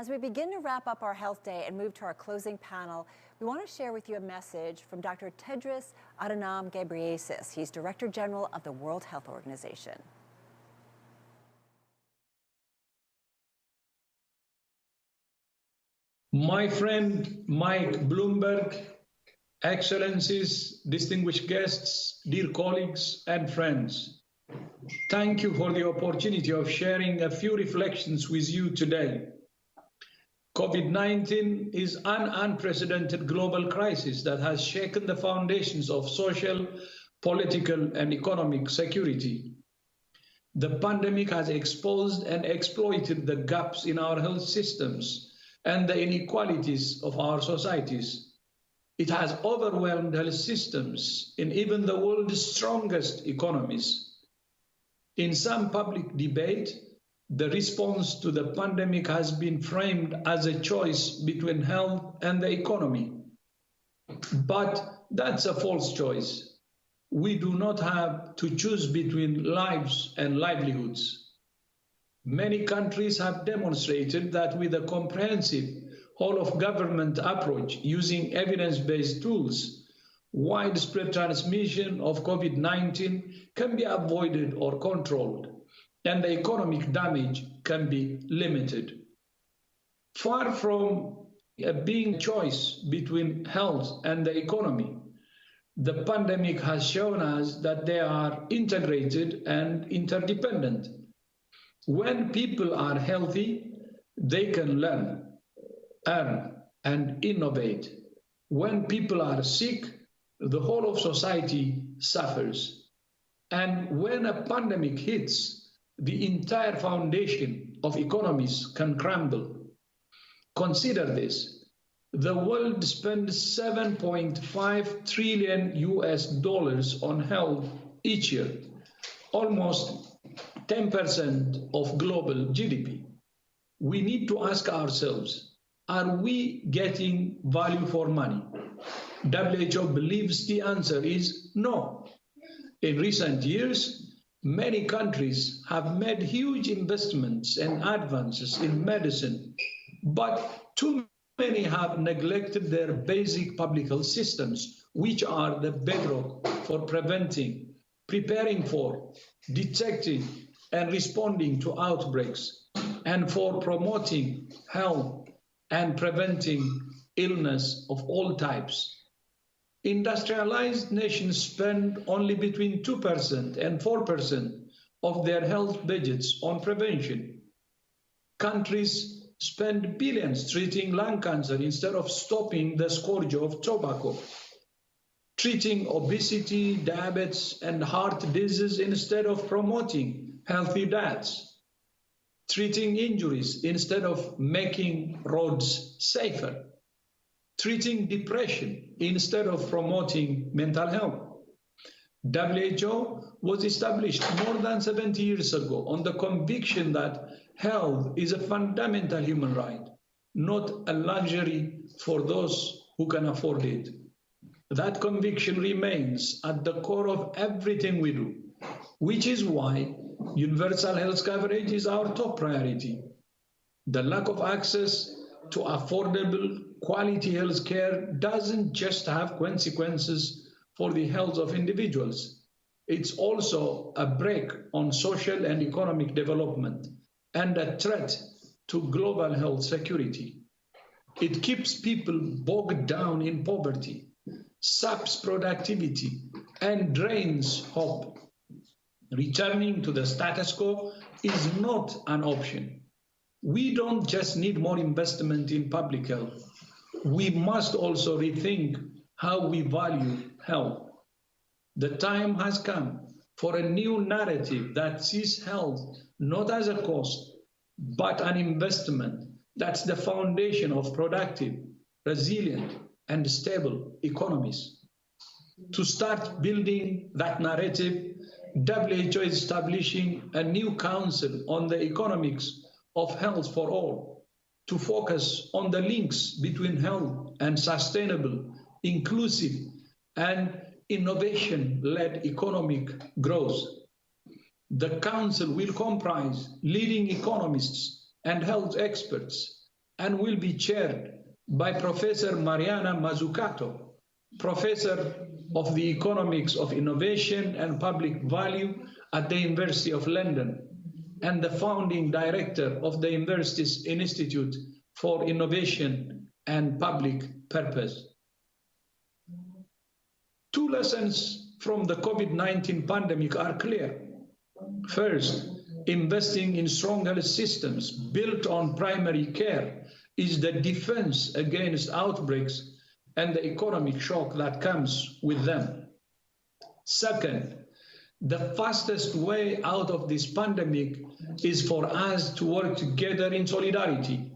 As we begin to wrap up our Health Day and move to our closing panel, we want to share with you a message from Dr. Tedros Adhanom Ghebreyesus. He's Director General of the World Health Organization. My friend Mike Bloomberg, Excellencies, distinguished guests, dear colleagues and friends, thank you for the opportunity of sharing a few reflections with you today. COVID-19 is an unprecedented global crisis that has shaken the foundations of social, political, and economic security. The pandemic has exposed and exploited the gaps in our health systems and the inequalities of our societies. It has overwhelmed health systems in even the world's strongest economies. In some public debate, the response to the pandemic has been framed as a choice between health and the economy. But that's a false choice. We do not have to choose between lives and livelihoods. Many countries have demonstrated that with a comprehensive whole-of-government approach using evidence-based tools, widespread transmission of COVID-19 can be avoided or controlled, and the economic damage can be limited. Far from being a choice between health and the economy, the pandemic has shown us that they are integrated and interdependent. When people are healthy, they can learn, earn, and innovate. When people are sick, the whole of society suffers. And when a pandemic hits, the entire foundation of economies can crumble. Consider this. The world spends $7.5 trillion on health each year, almost 10% of global GDP. We need to ask ourselves, are we getting value for money? WHO believes the answer is no. In recent years, many countries have made huge investments and advances in medicine, but too many have neglected their basic public health systems, which are the bedrock for preventing, preparing for, detecting, and responding to outbreaks, and for promoting health and preventing illness of all types. Industrialized nations spend only between 2% and 4% of their health budgets on prevention. Countries spend billions treating lung cancer instead of stopping the scourge of tobacco, treating obesity, diabetes, and heart disease instead of promoting healthy diets, treating injuries instead of making roads safer, treating depression instead of promoting mental health. WHO was established more than 70 years ago on the conviction that health is a fundamental human right, not a luxury for those who can afford it. That conviction remains at the core of everything we do, which is why universal health coverage is our top priority. The lack of access to affordable, quality health care doesn't just have consequences for the health of individuals. It's also a brake on social and economic development and a threat to global health security. It keeps people bogged down in poverty, saps productivity, and drains hope. Returning to the status quo is not an option. We don't just need more investment in public health. We must also rethink how we value health. The time has come for a new narrative that sees health not as a cost, but an investment that's the foundation of productive, resilient, and stable economies. To start building that narrative, WHO is establishing a new council on the economics of health for all, to focus on the links between health and sustainable, inclusive, and innovation-led economic growth. The Council will comprise leading economists and health experts and will be chaired by Professor Mariana Mazzucato, Professor of the Economics of Innovation and Public Value at the University of London, and the founding director of the university's Institute for Innovation and Public Purpose. Two lessons from the COVID-19 pandemic are clear. First, investing in strong health systems built on primary care is the defense against outbreaks and the economic shock that comes with them. Second, the fastest way out of this pandemic is for us to work together in solidarity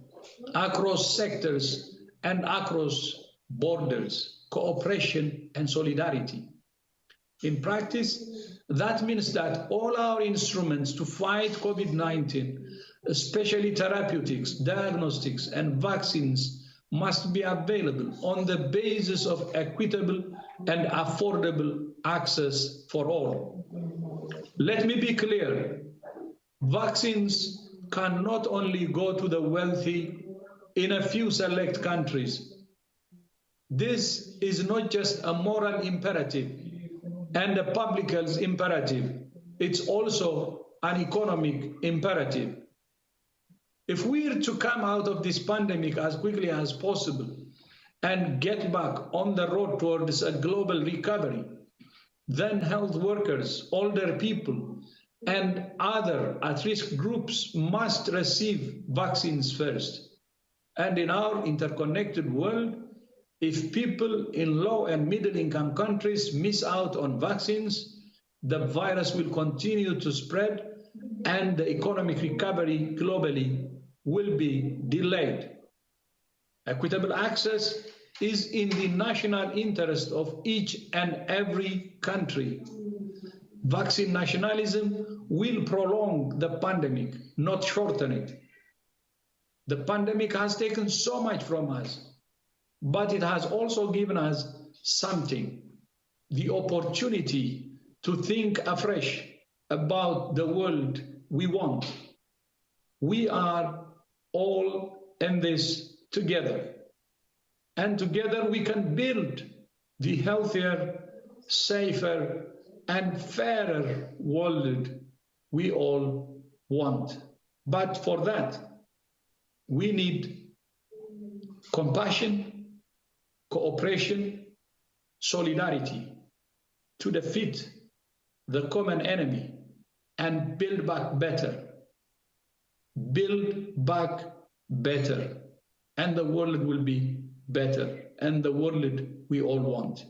across sectors and across borders, cooperation and solidarity. In practice, that means that all our instruments to fight COVID-19, especially therapeutics, diagnostics, and vaccines, must be available on the basis of equitable and affordable access for all. Let me be clear, vaccines can not only go to the wealthy in a few select countries. This is not just a moral imperative and a public health imperative, it's also an economic imperative. If we are to come out of this pandemic as quickly as possible and get back on the road towards a global recovery, then health workers, older people, and other at-risk groups must receive vaccines first. And in our interconnected world, if people in low and middle-income countries miss out on vaccines, the virus will continue to spread and the economic recovery globally will be delayed. Equitable access is in the national interest of each and every country. Vaccine nationalism will prolong the pandemic, not shorten it. The pandemic has taken so much from us, but it has also given us something, the opportunity to think afresh about the world we want. We are all in this together, and together we can build the healthier, safer, and fairer world we all want. But for that, we need compassion, cooperation, solidarity to defeat the common enemy and build back better. Build back better, and the world will be better, and the world we all want.